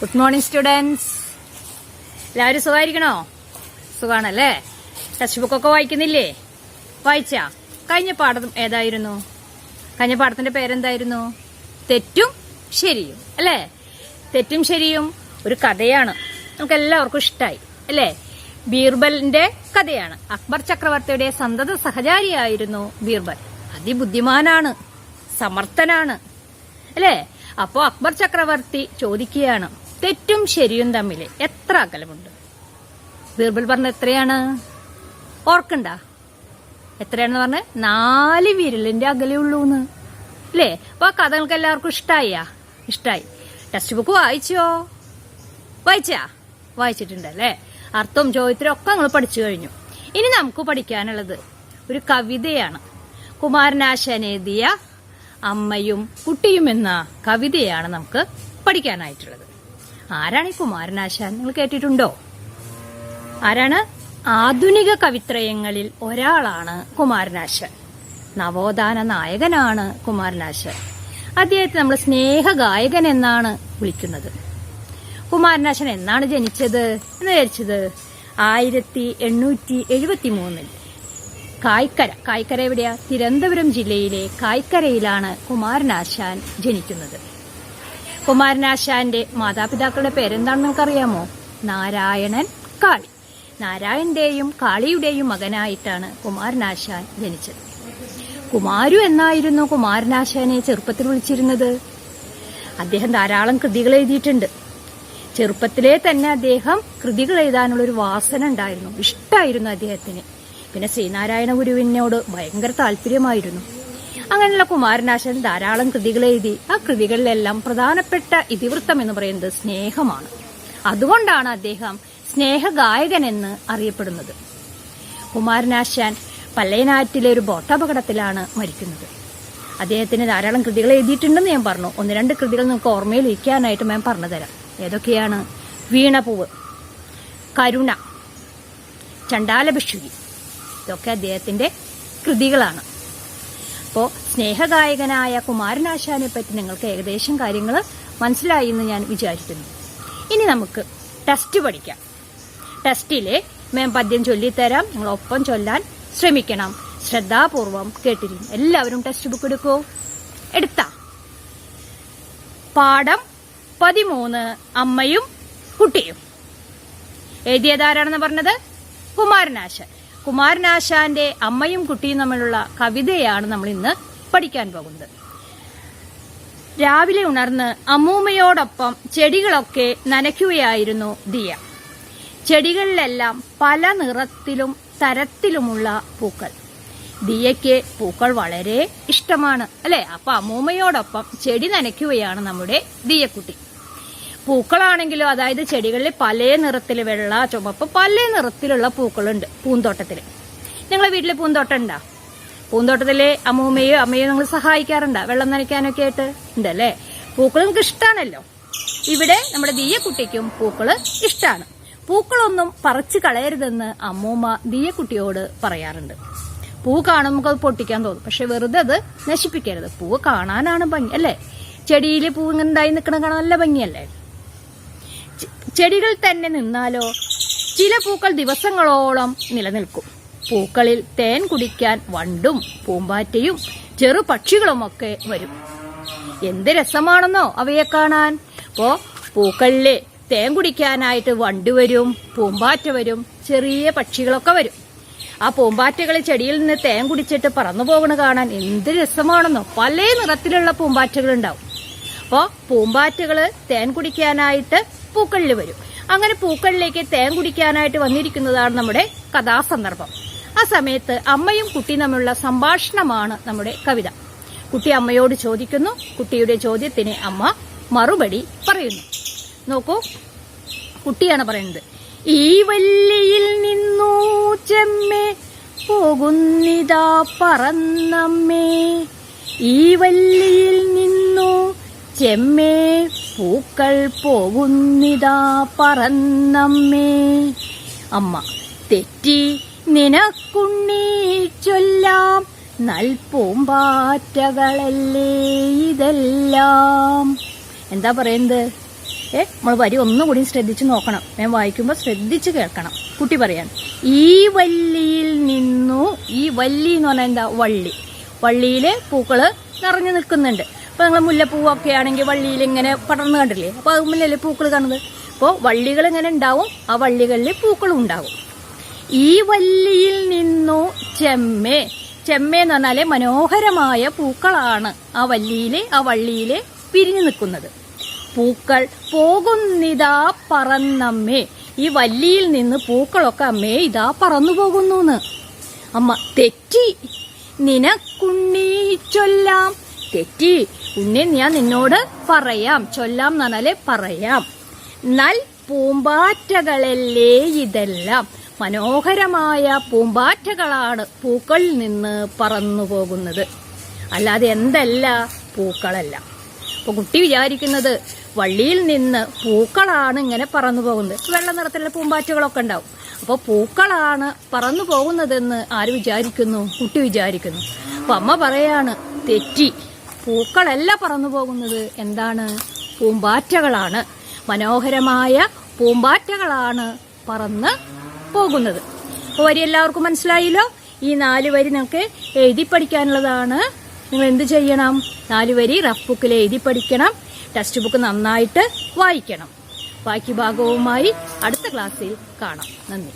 Good morning students. എല്ലാവരും സുഖമായിരിക്കണോ? സുഖാണല്ലേ? Text ബുക്കൊക്കെ വായിക്കുന്നില്ലേ? വായിച്ചാ? കഴിഞ്ഞ പാഠം ഏതായിരുന്നു? കഴിഞ്ഞ പാഠത്തിന്റെ പേരെന്തായിരുന്നു? തെറ്റും ശരിയും അല്ലേ? തെറ്റും ശരിയും ഒരു കഥയാണ്, നമുക്ക് എല്ലാവർക്കും ഇഷ്ടമായി അല്ലേ? ബീർബലിന്റെ കഥയാണ്. അക്ബർ ചക്രവർത്തിയുടെ സന്തത സഹചാരിയായിരുന്നു ബീർബൽ. അതിബുദ്ധിമാനാണ്, സമർത്ഥനാണ് അല്ലേ? അപ്പോ അക്ബർ ചക്രവർത്തി ചോദിക്കുകയാണ്, തെറ്റും ശരിയും തമ്മിൽ എത്ര അകലമുണ്ട്? ബീർബൽ പറഞ്ഞ എത്രയാണ്? ഓർക്കണ്ട, എത്രയാണെന്ന് പറഞ്ഞ് 4 വിരലിന്റെ അകലേ ഉള്ളൂന്ന് അല്ലേ? അപ്പൊ ആ കഥ നിങ്ങൾക്ക് എല്ലാവർക്കും ഇഷ്ടായി. ടെക്സ്റ്റ് ബുക്ക് വായിച്ചോ? വായിച്ചിട്ടുണ്ടല്ലേ? അർത്ഥവും ചോദ്യത്തിലും ഒക്കെ നിങ്ങൾ പഠിച്ചു കഴിഞ്ഞു. ഇനി നമുക്ക് പഠിക്കാനുള്ളത് ഒരു കവിതയാണ്. കുമാരനാശാൻ എഴുതിയ അമ്മയും കുട്ടിയും എന്ന കവിതയാണ് നമുക്ക് പഠിക്കാനായിട്ടുള്ളത്. ആരാണ് ഈ കുമാരനാശാൻ? നിങ്ങൾ കേട്ടിട്ടുണ്ടോ? ആരാണ്? ആധുനിക കവിത്രയങ്ങളിൽ ഒരാളാണ് കുമാരനാശാൻ. നവോത്ഥാന നായകനാണ് കുമാരനാശാൻ. അദ്ദേഹത്തെ നമ്മൾ സ്നേഹഗായകൻ എന്നാണ് വിളിക്കുന്നത്. കുമാരനാശാൻ എന്നാണ് ജനിച്ചത് എന്ന് വിചാരിച്ചത്? 1873 കായ്ക്കര എവിടെയാ? തിരുവനന്തപുരം ജില്ലയിലെ കായ്ക്കരയിലാണ് കുമാരനാശാൻ ജനിക്കുന്നത്. കുമാരനാശാന്റെ മാതാപിതാക്കളുടെ പേരെന്താണെന്ന് നിങ്ങൾക്കറിയാമോ? നാരായണൻ, കാളി. നാരായണന്റെയും കാളിയുടെയും മകനായിട്ടാണ് കുമാരനാശാൻ ജനിച്ചത്. കുമാരു എന്നായിരുന്നു കുമാരനാശാനെ ചെറുപ്പത്തിൽ വിളിച്ചിരുന്നത്. അദ്ദേഹം ധാരാളം കൃതികൾ എഴുതിയിട്ടുണ്ട്. ചെറുപ്പത്തിലെ തന്നെ അദ്ദേഹം കൃതികൾ എഴുതാനുള്ളൊരു വാസന ഉണ്ടായിരുന്നു, ഇഷ്ടമായിരുന്നു അദ്ദേഹത്തിന്. പിന്നെ ശ്രീനാരായണ ഗുരുവിനോട് ഭയങ്കര താല്പര്യമായിരുന്നു. അങ്ങനെയുള്ള കുമാരനാശാൻ ധാരാളം കൃതികൾ എഴുതി. ആ കൃതികളിലെല്ലാം പ്രധാനപ്പെട്ട ഇതിവൃത്തം എന്ന് പറയുന്നത് സ്നേഹമാണ്. അതുകൊണ്ടാണ് അദ്ദേഹം സ്നേഹഗായകൻ എന്ന് അറിയപ്പെടുന്നത്. കുമാരനാശാൻ പല്ലയനാറ്റിലെ ഒരു ബോട്ടപകടത്തിലാണ് മരിക്കുന്നത്. അദ്ദേഹത്തിന് ധാരാളം കൃതികൾ എഴുതിയിട്ടുണ്ടെന്ന് ഞാൻ പറഞ്ഞു. 1-2 കൃതികൾ നിങ്ങൾക്ക് ഓർമ്മയിൽ ഇരിക്കാനായിട്ട് ഞാൻ പറഞ്ഞുതരാം. ഏതൊക്കെയാണ്? വീണപൂവ്, കരുണ, ചണ്ടാലഭിക്ഷുകി, ഇതൊക്കെ അദ്ദേഹത്തിന്റെ കൃതികളാണ്. അപ്പോ സ്നേഹഗായകനായ കുമാരനാശാനെ പറ്റി നിങ്ങൾക്ക് ഏകദേശം കാര്യങ്ങൾ മനസ്സിലായി എന്ന് ഞാൻ വിചാരിക്കുന്നു. ഇനി നമുക്ക് ടെസ്റ്റ് പഠിക്കാം. ടെസ്റ്റിലെ ഞാൻ പദ്യം ചൊല്ലിത്തരാം, നിങ്ങൾ ഒപ്പം ചൊല്ലാൻ ശ്രമിക്കണം. ശ്രദ്ധാപൂർവം കേട്ടിരിക്കും. എല്ലാവരും ടെക്സ്റ്റ് ബുക്ക് എടുക്കൂ. എടുത്താ? പാഠം 13 അമ്മയും കുട്ടിയും. എഴുതിയതാരാണെന്ന് പറഞ്ഞത്? കുമാരനാശാൻ. കുമാരനാശാന്റെ അമ്മയും കുട്ടിയും തമ്മിലുള്ള കവിതയാണ് നമ്മൾ ഇന്ന് പഠിക്കാൻ പോകുന്നത്. രാവിലെ ഉണർന്ന് അമ്മൂമ്മയോടൊപ്പം ചെടികളൊക്കെ നനയ്ക്കുകയായിരുന്നു ദിയ. ചെടികളിലെല്ലാം പല നിറത്തിലും തരത്തിലുമുള്ള പൂക്കൾ. ദിയയ്ക്ക് പൂക്കൾ വളരെ ഇഷ്ടമാണ് അല്ലെ? അപ്പൊ അമ്മൂമ്മയോടൊപ്പം ചെടി നനയ്ക്കുകയാണ് നമ്മുടെ ദിയക്കുട്ടി. പൂക്കളാണെങ്കിലോ, അതായത് ചെടികളിൽ പല നിറത്തിൽ, വെള്ള, ചുവപ്പ്, പല നിറത്തിലുള്ള പൂക്കളുണ്ട് പൂന്തോട്ടത്തില്. നിങ്ങളെ വീട്ടില് പൂന്തോട്ടം ഉണ്ടാ? പൂന്തോട്ടത്തിലെ അമ്മൂമ്മയോ അമ്മയോ നിങ്ങൾ സഹായിക്കാറുണ്ടോ വെള്ളം നനയ്ക്കാനൊക്കെ ആയിട്ട്? ഉണ്ടല്ലേ? പൂക്കൾ നിങ്ങൾക്ക് ഇഷ്ടാണല്ലോ. ഇവിടെ നമ്മുടെ ദിയക്കുട്ടിക്കും പൂക്കള് ഇഷ്ടാണ്. പൂക്കളൊന്നും പറിച്ചു കളയരുതെന്ന് അമ്മൂമ്മ ദിയക്കുട്ടിയോട് പറയാറുണ്ട്. പൂ കാണുമ്പോൾ നമുക്കത് പൊട്ടിക്കാൻ തോന്നും, പക്ഷെ വെറുതെ അത് നശിപ്പിക്കരുത്. പൂവ് കാണാനാണ് ഭംഗി അല്ലേ? ചെടിയിൽ പൂ ഇങ്ങനെ ഉണ്ടായി നിൽക്കണ കാണാൻ നല്ല ഭംഗിയല്ലേ? ചെടികൾ തന്നെ നിന്നാലോ ചില പൂക്കൾ ദിവസങ്ങളോളം നിലനിൽക്കും. പൂക്കളിൽ തേൻ കുടിക്കാൻ വണ്ടും പൂമ്പാറ്റയും ചെറു പക്ഷികളുമൊക്കെ വരും. എന്ത് രസമാണെന്നോ അവയെ കാണാൻ. അപ്പോ പൂക്കളിലെ തേൻ കുടിക്കാനായിട്ട് വണ്ട് വരും, പൂമ്പാറ്റ വരും, ചെറിയ പക്ഷികളൊക്കെ വരും. ആ പൂമ്പാറ്റകൾ ചെടിയിൽ നിന്ന് തേൻ കുടിച്ചിട്ട് പറന്നു പോകണ കാണാൻ എന്ത് രസമാണെന്നോ. പല നിറത്തിലുള്ള പൂമ്പാറ്റകൾ ഉണ്ടാവും. അപ്പോ പൂമ്പാറ്റകള് തേൻ കുടിക്കാനായിട്ട് പൂക്കളിൽ വരും. അങ്ങനെ പൂക്കളിലേക്ക് തേൻ കുടിക്കാനായിട്ട് വന്നിരിക്കുന്നതാണ് നമ്മുടെ കഥാസന്ദർഭം. ആ സമയത്ത് അമ്മയും കുട്ടിയും തമ്മിലുള്ള സംഭാഷണമാണ് നമ്മുടെ കവിത. കുട്ടി അമ്മയോട് ചോദിക്കുന്നു. കുട്ടിയുടെ ചോദ്യത്തിന് അമ്മ മറുപടി പറയുന്നു. നോക്കൂ, കുട്ടിയാണ് പറയുന്നത്. ഈ വല്ലിയിൽ നിന്നു ചെമ്മേ പോകുന്നിതാ പറന്നമ്മേ. ഈ വല്ലിയിൽ നിന്നു ചെമ്മേ പൂക്കൾ പോകുന്നിതാ പറന്നമ്മേ. അമ്മ: തെറ്റി നിനക്കുണ്ണീ ചൊല്ലാം, നൽപൂമ്പാറ്റകളല്ലേ ഇതെല്ലാം. എന്താ പറയുന്നത്? നമ്മൾ വരി ഒന്നുകൂടി ശ്രദ്ധിച്ച് നോക്കണം. ഞാൻ വായിക്കുമ്പോൾ ശ്രദ്ധിച്ച് കേൾക്കണം. കുട്ടി പറയാൻ, ഈ വല്ലിയിൽ നിന്നു, ഈ വല്ലി എന്ന് പറഞ്ഞാൽ എന്താ, വള്ളി. വള്ളിയില് പൂക്കള് നിറഞ്ഞു നിൽക്കുന്നുണ്ട്. അപ്പൊ നിങ്ങൾ മുല്ലപ്പൂവൊക്കെ ആണെങ്കിൽ വള്ളിയിൽ ഇങ്ങനെ പടർന്നു കണ്ടില്ലേ, അപ്പൊ അത് മുല്ലല്ലേ പൂക്കൾ കാണുന്നത്. അപ്പോൾ വള്ളികൾ ഇങ്ങനെ ഉണ്ടാവും, ആ വള്ളികളിൽ പൂക്കളും ഉണ്ടാവും. ഈ വല്ലിയിൽ നിന്നു ചെമ്മേ, ചെമ്മേ എന്ന് പറഞ്ഞാല് മനോഹരമായ പൂക്കളാണ് ആ വള്ളിയില് പിരിഞ്ഞു നിൽക്കുന്നത്. പൂക്കൾ പോകുന്നിതാ പറന്നമ്മേ, ഈ വല്ലിയിൽ നിന്ന് പൂക്കളൊക്കെ അമ്മേ ഇതാ പറന്നു പോകുന്നു. അമ്മ, തെറ്റി നിനക്കുണ്ണി ചൊല്ലാം, തെറ്റി ഉണ്ണി ഞാൻ നിന്നോട് പറയാം. ചൊല്ലാം എന്ന് പറഞ്ഞാല് പറയാം. നൽ പൂമ്പാറ്റകളല്ലേ ഇതെല്ലാം, മനോഹരമായ പൂമ്പാറ്റകളാണ് പൂക്കളിൽ നിന്ന് പറന്നു പോകുന്നത്, അല്ലാതെ എന്തല്ല പൂക്കളല്ല. അപ്പൊ കുട്ടി വിചാരിക്കുന്നത് വള്ളിയിൽ നിന്ന് പൂക്കളാണ് ഇങ്ങനെ പറന്നു പോകുന്നത്. വെള്ള നിറത്തിലുള്ള പൂമ്പാറ്റകളൊക്കെ ഉണ്ടാവും. അപ്പൊ പൂക്കളാണ് പറന്നു പോകുന്നതെന്ന് ആര് വിചാരിക്കുന്നു? കുട്ടി വിചാരിക്കുന്നു. അപ്പൊ അമ്മ പറയാണ്, തെറ്റി, പൂക്കളല്ല പറന്നു പോകുന്നത്, എന്താണ്, പൂമ്പാറ്റകളാണ്, മനോഹരമായ പൂമ്പാറ്റകളാണ് പറന്ന് പോകുന്നത്. അപ്പൊ വരി എല്ലാവർക്കും മനസ്സിലായില്ലോ? ഈ 4 വരി നിങ്ങൾക്ക് എഴുതി പഠിക്കാനുള്ളതാണ്. നിങ്ങൾ എന്ത് ചെയ്യണം? 4 വരി റഫ് ബുക്കിൽ എഴുതി പഠിക്കണം. ടെക്സ്റ്റ് ബുക്ക് നന്നായിട്ട് വായിക്കണം. ബാക്കി ഭാഗവുമായി അടുത്ത ക്ലാസ്സിൽ കാണാം. നന്ദി.